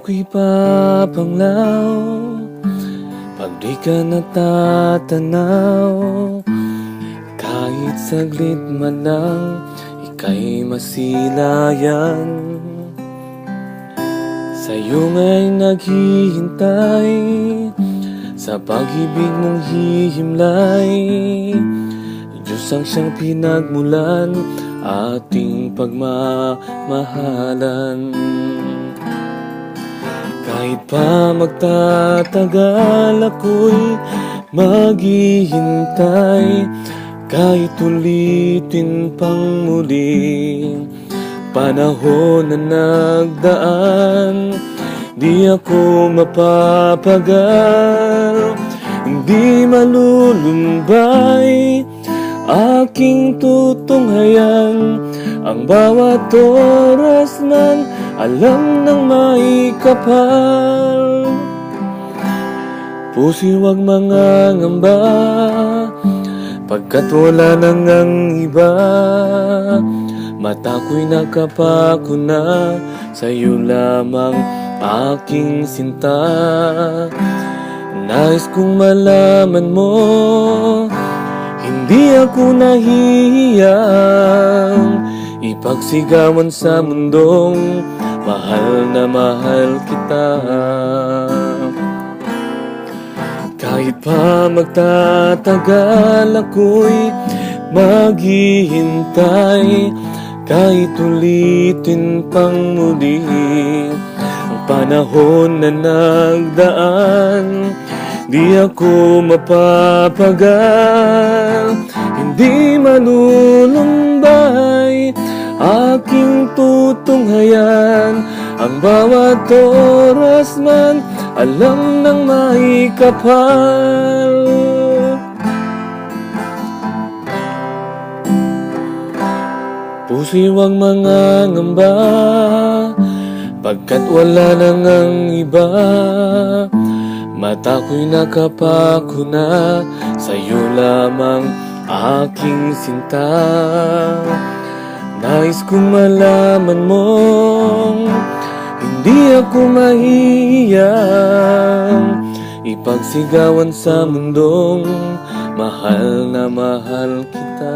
ako'y papanglaw pag di ka natatanaw. Kahit saglit man lang, ika'y masilayan. Sa'yo nga'y naghihintay, sa pag-ibig mong hihimlay. Diyos ang siyang pinagmulan, ating pagmamahalan. Kahit pa magtatagal, ako'y maghihintay. Kahit ulitin pang muli panahon na nagdaan, di ako mapapagal, hindi malulumbay. Aking tutunghayan ang bawat oras man, alam ng may kapal. Puso'y huwag mangangamba, pagkat wala nang ang iba. Mata ko'y nakapako na, sa'yo lamang aking sinta. Nais kong malaman mo, hindi ako nahihiyang ipagsigawan sa mundong mahal na mahal kita. Kahit pa magtatagal, ako'y maghihintay. Kahit ulitin pang muli ang panahon na nagdaan, di ako mapapagal, hindi malulumbay. Aking tutunghayan ang bawat oras man, alam ng may kapal. Puso'y huwag mangangamba, pagkat wala nang ang iba. Mata ko'y nakapako na, sa'yo lamang aking sinta. Nais kong malaman mo, hindi ako mahihiyang ipagsigawan sa mundong mahal na mahal kita.